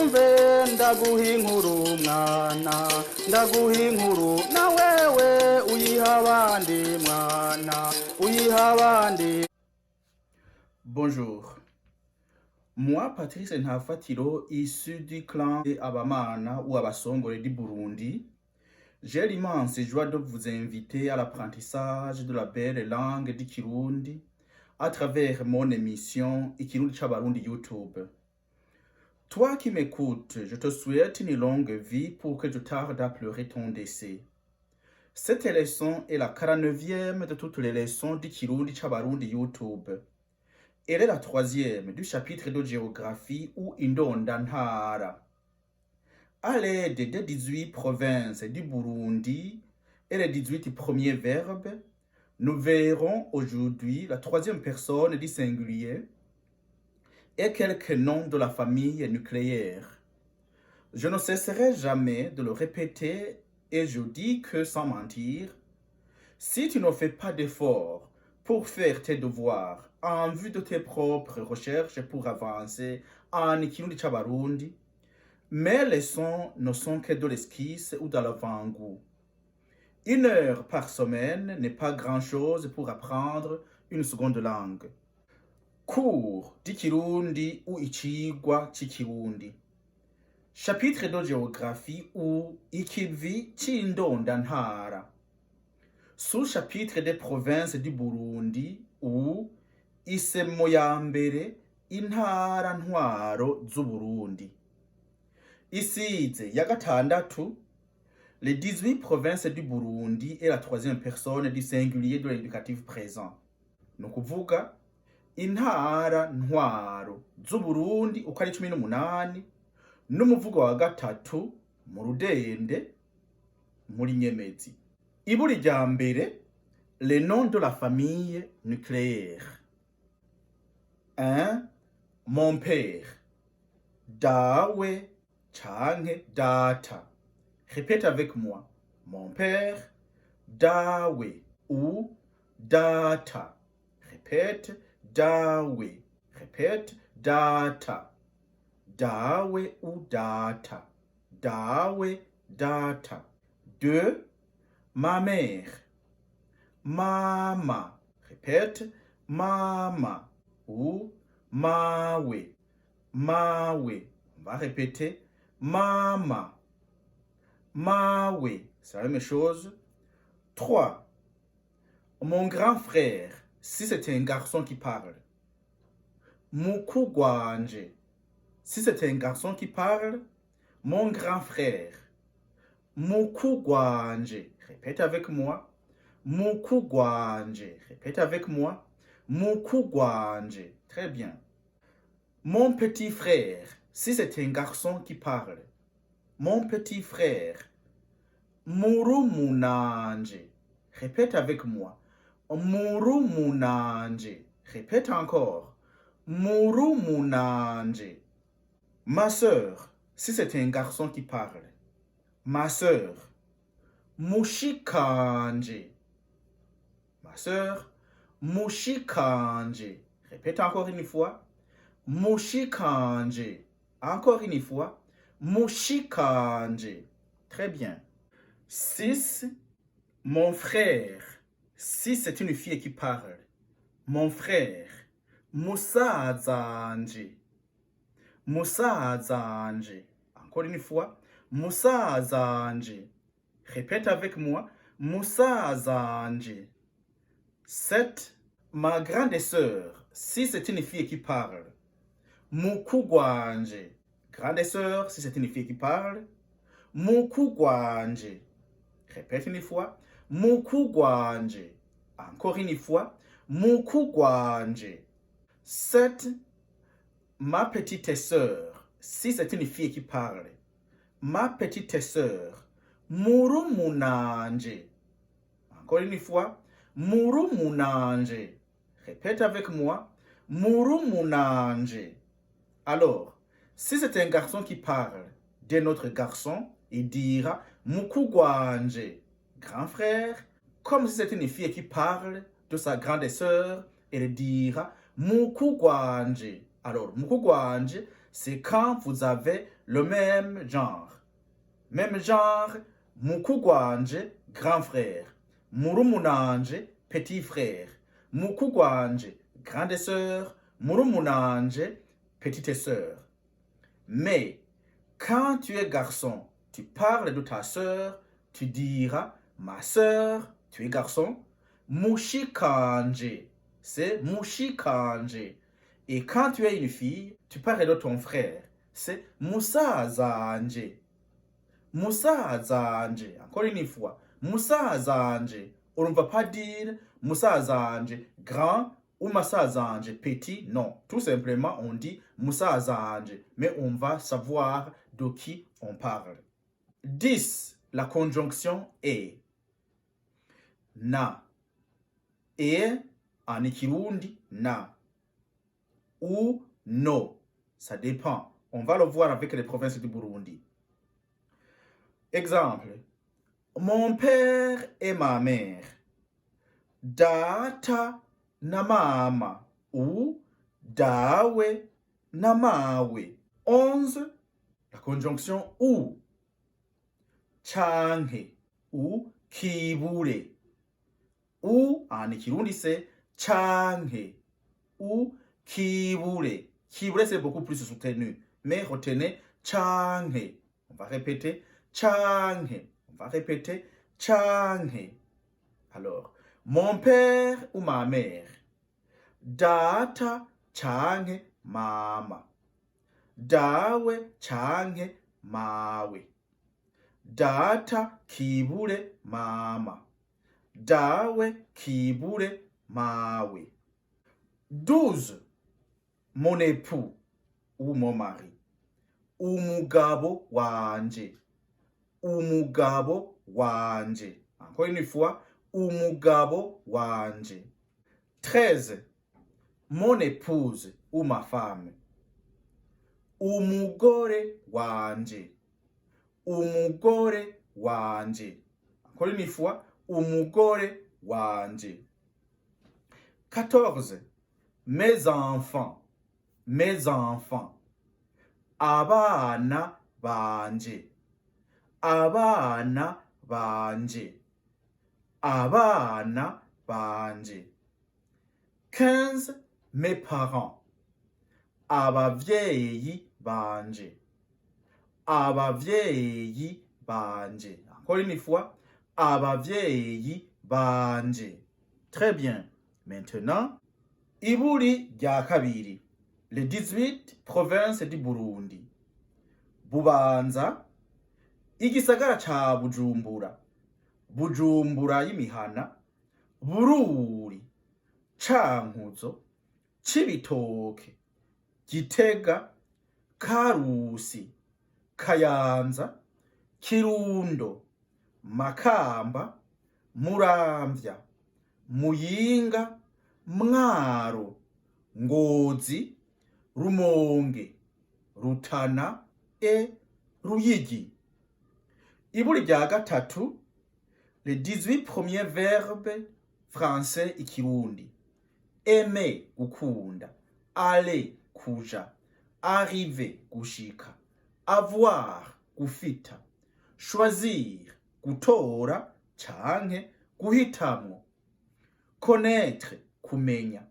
umve ndaguha inkuru mwana ndaguha inkuru na wewe uyiha abandi mwana uyiha abandi. Bonjour. Moi, Patrice Ntafatiro, issu du clan des Abamana ou Abasongole du Burundi, j'ai l'immense joie de vous inviter à l'apprentissage de la belle langue du Kirundi à travers mon émission Ikirundi Chabarundi YouTube. Toi qui m'écoutes, je te souhaite une longue vie pour que je tarde à pleurer ton décès. Cette leçon est la 49e de toutes les leçons du Kirundi Chabarundi YouTube. Elle est la 3e du chapitre de géographie ou Indonda Ntara. À l'aide des 18 provinces du Burundi et les 18 premiers verbes, nous verrons aujourd'hui la 3e personne du singulier et quelques noms de la famille nucléaire. Je ne cesserai jamais de le répéter et je dis que sans mentir, si tu ne fais pas d'efforts pour faire tes devoirs en vue de tes propres recherches pour avancer en Ikirundi Chabarundi, mes leçons ne sont que de l'esquisse ou de l'avant-goût. 1 heure par semaine n'est pas grand-chose pour apprendre une seconde langue. Cours d'Ikirundi ou Ichigwa Chikirundi. Chapitre de géographie ou Ikivi Chindonda Ntara. Sous-chapitre des provinces du Burundi ou Isemo ya mbere intara ntwaro z'Uburundi. Isize ya gatandatu, les 18 provinces du Burundi est la 3e personne du singulier de l'indicatif présent. Ni ukuvuga intara ntwaro z'Uburundi uko ari 18 n'umuvugo wa gatatu mu rudende muri nyemezi. Iburi rya mbere, les noms de la famille nucléaire. 1. Mon père. Dawe canke data. Répète avec moi. Mon père, dawe ou data. Répète, dawe. Répète, data. Dawe ou data. Dawe, data. 2. Ma mère. Mama. Répète, mama ou mawe. Mawe. On va répéter, mama. Mawe. C'est la même chose. 3. Mon grand frère, si c'est un garçon qui parle. Mukugwanje. Si c'est un garçon qui parle, mon grand frère. Mukugwanje. Répète avec moi. Mukugwanje. Répète avec moi. Mukugwanje. Très bien. Mon petit frère, si c'est un garçon qui parle. Mon petit frère. Murumunanje. Répète avec moi. Murumunanje. Répète encore. Murumunanje. Ma sœur, si c'est un garçon qui parle. Ma sœur. Mushikanje. Ma sœur. Mushikanje. Répète encore une fois. Mushikanje. Encore une fois. Mushikanje. Très bien. 6. Mon frère. Si c'est une fille qui parle. Mon frère. Musazanje. Musazanje. Encore une fois. Musazanje. Répète avec moi. Musazanje. 7. Ma grande sœur. Si c'est une fille qui parle. Mukugwanje. Grande sœur, si c'est une fille qui parle. Mukugwanje. Répète une fois. Mukugwanje. Encore une fois. Mukugwanje. 7. Ma petite sœur. Si c'est une fille qui parle. Ma petite sœur. Murumunanje. Encore une fois. Murumunanje. Répète avec moi. Murumunanje. Alors, si c'est un garçon qui parle de notre garçon, il dira Mukugwanje, grand frère. Comme si c'était une fille qui parle de sa grande sœur, elle dira Mukugwanje. Alors, Mukugwanje, c'est quand vous avez le même genre. Même genre, mukugwanje, grand frère. Murumunanje, petit frère. Mukugwanje, grande sœur. Murumunanje, petite sœur. Mais quand tu es garçon, tu parles de ta sœur, tu diras ma sœur, tu es garçon. Mushikanje, c'est mushikanje. Et quand tu es une fille, tu parles de ton frère, c'est musazanje. Musazanje. Encore une fois, musazanje. On ne va pas dire musazanje grand ou musazanje petit. Non, tout simplement on dit musazanje. Mais on va savoir de qui on parle. 10. La conjonction est. Na. Et en Ikirundi, na. Ou no. Ça dépend. On va le voir avec les provinces du Burundi. Exemple. Mon père et ma mère. Data na mama. Ou dawe na mawe. 11. La conjonction ou. Change. Ou kibure. Ou en Ikirundi c'est change. Ou kibure. Kibure c'est beaucoup plus soutenu. Mais retenez change. On va répéter change. On va répéter change. Alors, mon père ou ma mère. Data change mama. Dawe change mawe. Data kibure mama. Dawe kibure mawe. 12. Mon époux ou mon mari. Umugabo wanje. Umugabo wanje. Encore une fois, umugabo wanje. 13. Mon épouse ou ma femme. Umugore wanje. Umugore wanje. Encore une fois, umugore wanje. 14. Mes enfants. Mes enfants. Abana banje. Abana banje. Abana banje. 15. Mes parents. Abavyeyi banje. Abavyeyi banje. Encore une fois, abavyeyi banje. Très bien. Maintenant, Iburi rya kabiri. Les 18 provinces du Burundi. Bubanza, igisagara ca Bujumbura. Bujumbura y'imihana. Bururi, Cankuzo, Cibitoke, Gitega, Karusi, Kayanza, Kirundo, Makamba, Muramvya, Muyinga, Mwaro, Ngozi, Rumonge, Rutana et Ruyigi. Iburi rya gatatu, les 18 premiers verbes français ikirundi. Aimer, gukunda. Aller, kuja. Arriver, gushika. Avoir, gufita. Choisir, gutora, canke, guhitamwo. Connaître, kumenya.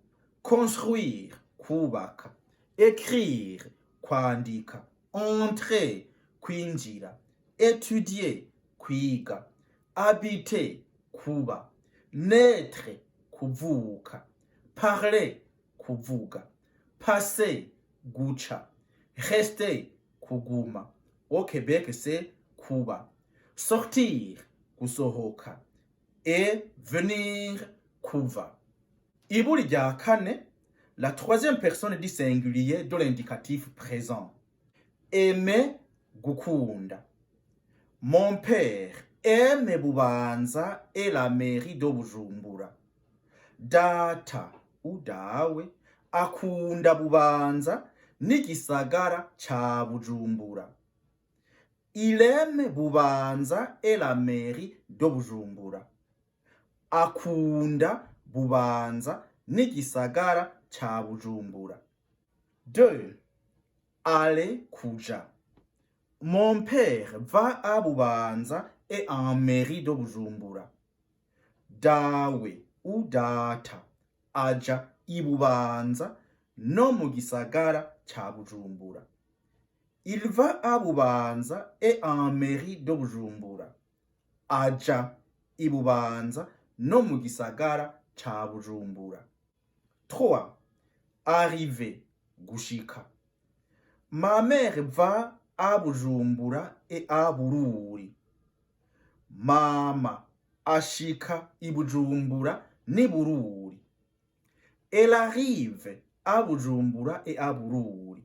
Construire, kubaka. Écrire, kwandika. Entrer, kwinjira. Étudier, kwiga. Habiter, kuba. Naître, kuvuka. Parler, kuvuga. Passer, guca. Rester, kuguma. Au Québec, c'est kuba. Sortir, gusohoka. Et venir, kuva. Iburi rya kane, la troisième personne du singulier de l'indicatif présent. Aimer, gukunda. Mon père aime Bubanza et la mairie de Bujumbura. Data ou dawe akunda Bubanza n'igisagara ca Bujumbura. Il aime Bubanza et la mairie de Bujumbura. Akunda Bubanza n'igisagara ca Bujumbura. 2. aller kuja. Mon père va à Bubanza et en mairie de Bujumbura. Dawe ou data aja i Bubanza no mu gisagara ca Bujumbura. Il va à Bubanza et en mairie de Bujumbura. Aja i Bubanza no mu gisagara ca Bujumbura. 3. Arriver, gushika. Ma mère va à Bujumbura et à Bururi. Mama ashika i Bujumbura ni Bururi. Elle arrive à Bujumbura et à Bururi.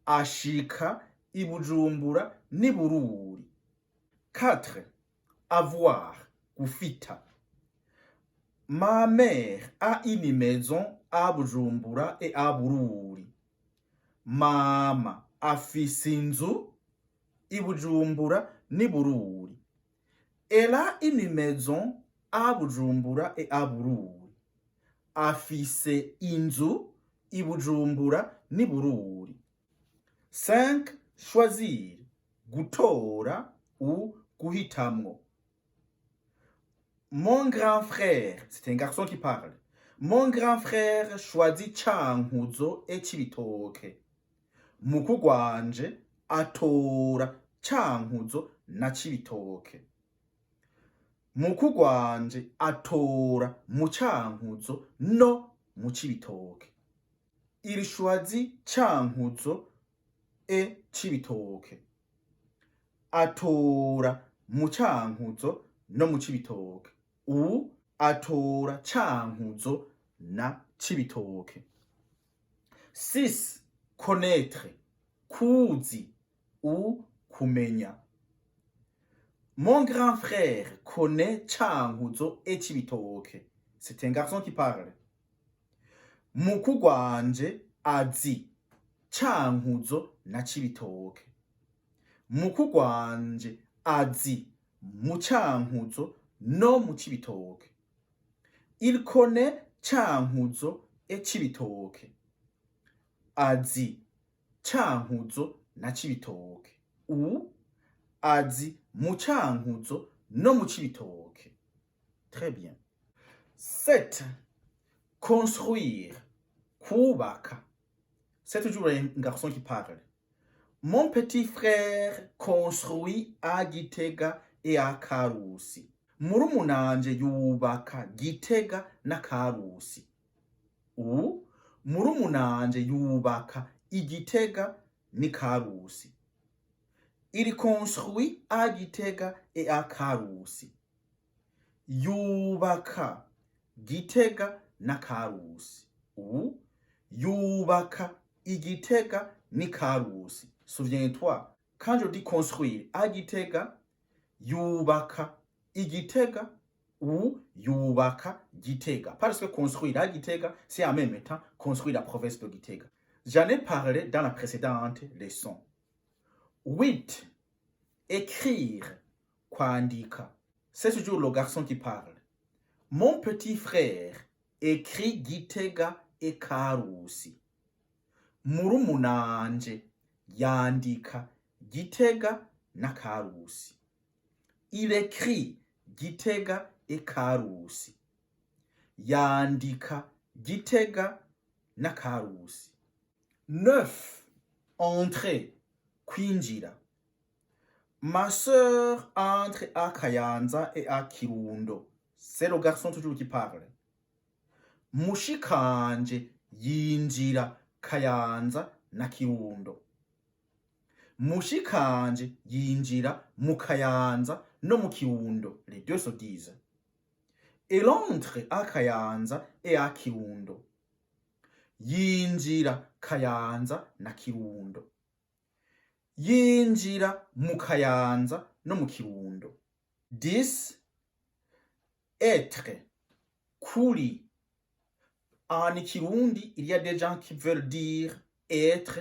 Ashika i Bujumbura ni Bururi. 4. Avoir, gufita. Ma mère a une maison à Bujumbura et à Bururi. Mama afise inzu i Bujumbura ni Bururi. Elle a une maison à Bujumbura et à Bururi. Afise inzu i Bujumbura ni Bururi. 5. Choisir, gutora ou guhitamwo. Mon grand frère, c'est un garçon qui parle. Mon grand frère choisit Cankuzo et Cibitoke. Mukuru gwanje atora Cankuzo na Cibitoke. Mukuru gwanje atora mu Cankuzo no mu Cibitoke. Il choisit Cankuzo et Cibitoke. Atora mu Cankuzo no mu Cibitoke. Ou atora Cankuzo na Cibitoke. 6. Connaître, kuzi ou kumenya. Mon grand frère connaît Cankuzo et Cibitoke. C'est un garçon qui parle. Mukuru gwanje azi Cankuzo na Cibitoke. Mukuru gwanje azi mu Cankuzo no mu Cibitoke. Il connaît Cankuzo et Cibitoke. Azi Cankuzo na Cibitoke. Ou azi mu Cankuzo no mu Cibitoke. Très bien. 7. Construire, kubaka. C'est toujours un garçon qui parle. Mon petit frère construit à Gitega et à Karusi. Murumunanje yubaka Gitega na Karusi. Ou murumunanje yubaka Igitega ni Karusi. Il construit à Gitega et à Karusi. Yubaka Gitega na Karusi. Ou yubaka Igitega ni Karusi. Souviens-toi, quand je dis construire à Gitega, yubaka Igitega ou yubaka Gitega. Parce que construire à Gitega, c'est en même temps construire la province de Gitega. J'en ai parlé dans la précédente leçon. 8. Écrire, kwandika. C'est toujours le garçon qui parle. Mon petit frère écrit Gitega et Karusi. Murumunanje yandika Gitega na Karusi. Il écrit Gitega et Karusi. Yandika Gitega na Karusi. 9. Entrer, kwinjira. Ma sœur entre à Kayanza et à Kirundo. C'est le garçon toujours qui parle. Mushikanje yinjira Kayanza na Kirundo. Mushikanje yinjira mu Kayanza no mu Kirundo. Les deux se disent. Elle entre à Kayanza et à Kirundo. Yinjira Kayanza na Kirundo. Yinjira mu Kayanza no mu Kirundo. 10. Être, kuri. En Kirundi, il y a des gens qui veulent dire être,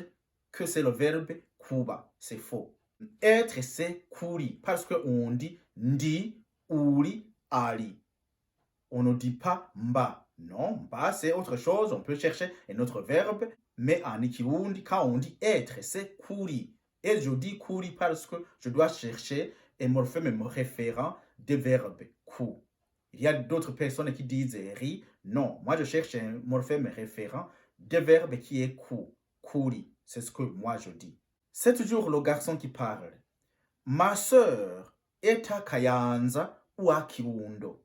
que c'est le verbe kuba. C'est faux. Être, c'est kuri. Parce qu'on dit ndi, uri, ali. On ne dit pas mba, Non, pas c'est autre chose. On peut chercher un autre verbe. Mais en Ikirundi, quand on dit être, c'est kuri. Et je dis kuri parce que je dois chercher un morphème me référent des verbes ku. Il y a d'autres personnes qui disent ri. Non, moi je cherche un morphème référent des verbes qui est ku. Kuri. C'est ce que moi je dis. C'est toujours le garçon qui parle. Ma sœur est à Kayanza ou à Kirundo.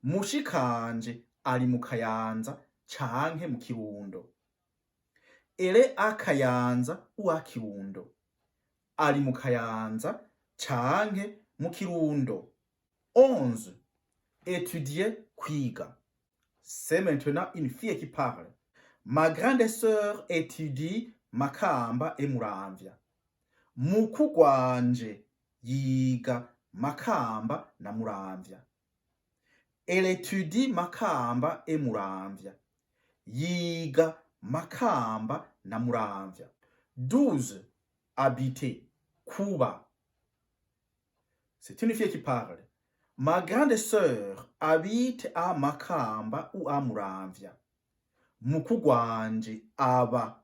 Mushikanje ari mu Kayanza canke mu Kirundo. Elle est à Kayanza ou à Kirundo. Ari mu Kayanza canke mu Kirundo. 11. Étudier kwiga. C'est maintenant une fille qui parle. Ma grande sœur étudie Makamba et Muramvya. Mukuru gwanje yiga Makamba na Muramvya. Elle étudie Makamba et Muramvya. Yiga Makamba na Muramvya. 12. Habiter. Kuba. C'est une fille qui parle. Ma grande sœur habite à Makamba ou à Muramvya. Mukuru gwanje aba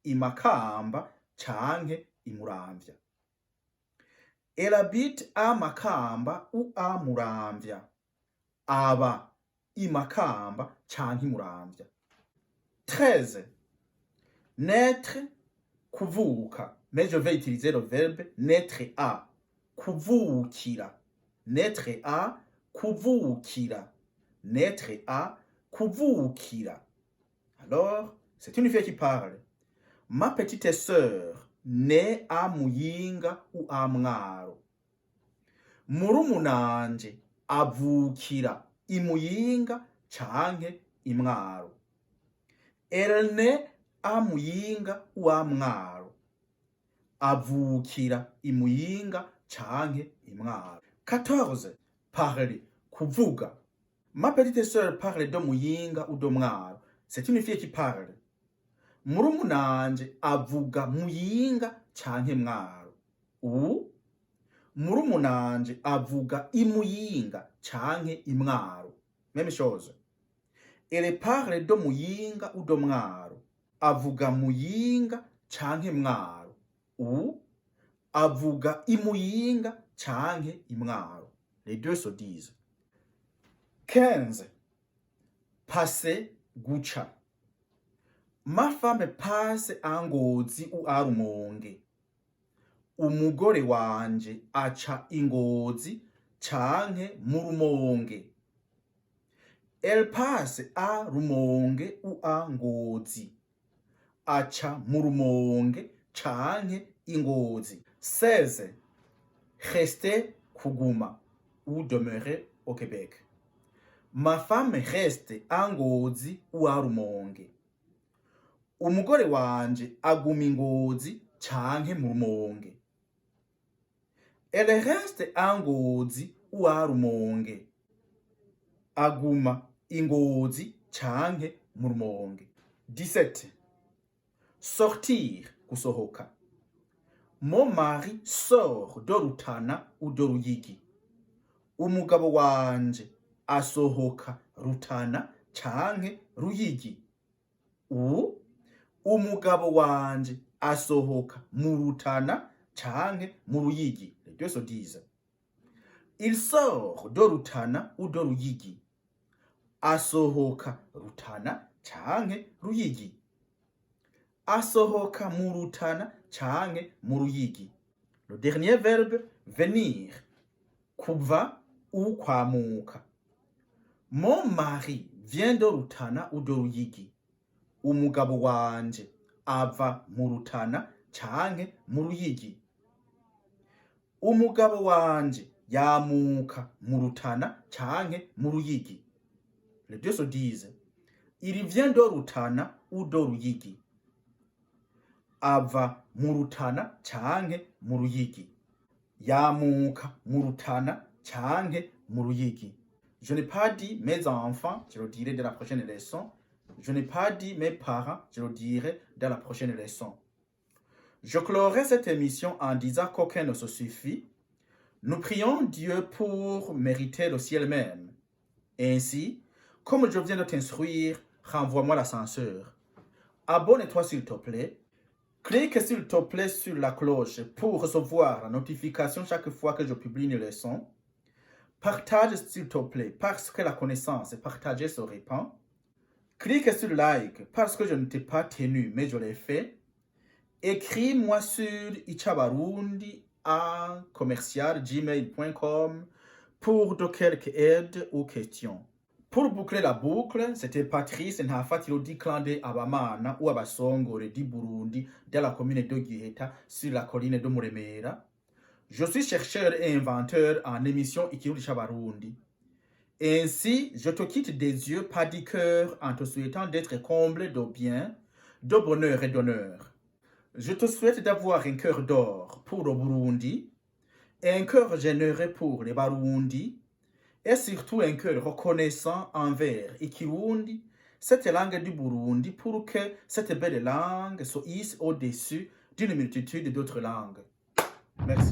i Makamba canke i Muramvya. Elle habite à Makamba ou à Muramvya. Aba i Makamba canke i Muramvya. 13. Naître, kuvuka. Mais je vais utiliser le verbe naître à. Kuvukira. Naître à, kuvukira. Naître à, kuvukira. Alors, c'est une fille qui parle. Ma petite sœur naît à Muyinga ou à Mwaro. Murumunanje avukira i Muyinga canke i Mwaro. Elle naît à Muyinga ou à Mwaro. Avukira i Muyinga canke i Mwaro. 14. Parler, kuvuga. Ma petite sœur parle de Muyinga ou de Mwaro. C'est une fille qui parle. Murumunanje avuga Muyinga canke Mwaro. Ou murumunanje avuga i Muyinga canke i Mwaro. Même chose. Elle parle de Muyinga ou de Mwaro. Avuga Muyinga canke Mwaro. Ou avuga i Muyinga canke i Mwaro. Les deux se disent. 15. Passer, guca. Ma femme passe à Ngozi ou à Rumonge. Umugore wanje aca Ingozi canke mu Rumonge. Elle passe à Rumonge ou à Ngozi. Aca mu Rumonge canke Ingozi. 16. Rester, kuguma ou demeurer au Québec. Ma femme reste à Ngozi ou à Rumonge. Umugore wanje aguma Ingozi canke mu Rumonge. Elle reste à Ngozi ou à Rumonge. Aguma Ingozi canke mu Rumonge. 17. Sortir, kusohoka. Mon mari sort de Rutana ou de Ruyigi. Umugabo wanje asohoka Rutana canke Ruyigi. Ou umugabo wanje asohoka mu Rutana canke mu Ruyigi. Les deux se disent. Il sort de Rutana ou de Ruyigi. Asohoka Rutana canke Ruyigi. Asohoka mu Rutana canke mu Ruyigi. Le dernier verbe, venir. Kuva ou kwamuka. Mon mari vient de Rutana ou de Ruyigi. Umugabo wanje ava mu Rutana canke mu Ruyigi. Umugabo wanje yamuka mu Rutana canke mu Ruyigi. Les deux se disent. Il vient de Rutana ou de Ruyigi. Ava mu Rutana canke mu Ruyigi. Yamuka mu Rutana canke mu Ruyigi. Je n'ai pas dit mes enfants, je le dirai dans la prochaine leçon. Je n'ai pas dit mes parents, je le dirai dans la prochaine leçon. Je clorai cette émission en disant qu'aucun ne se suffit. Nous prions Dieu pour mériter le ciel même. Ainsi, Comme je viens de t'instruire, renvoie-moi l'ascenseur. Abonne-toi s'il te plaît. Clique s'il te plaît sur la cloche pour recevoir la notification chaque fois que je publie une leçon. Partage s'il te plaît parce que la connaissance partagée se répand. Clique sur like parce que je ne t'ai pas tenu mais je l'ai fait. Écris-moi sur ichabarundi@gmail.com pour de quelques aides ou questions. Pour boucler la boucle, c'était Patrice Ntafatiro du clan de Abamana ou Abasongore du Burundi de la commune de Giheta sur la colline de Muremera. Je suis chercheur et inventeur en émission Ikirundi Chabarundi. Ainsi, je te quitte des yeux, pas du cœur, en te souhaitant d'être comblé de bien, de bonheur et d'honneur. Je te souhaite d'avoir un cœur d'or pour le Burundi, un cœur généreux pour les Barundi, et surtout un cœur reconnaissant envers Ikirundi, cette langue du Burundi, pour que cette belle langue se hisse au-dessus d'une multitude d'autres langues. Merci.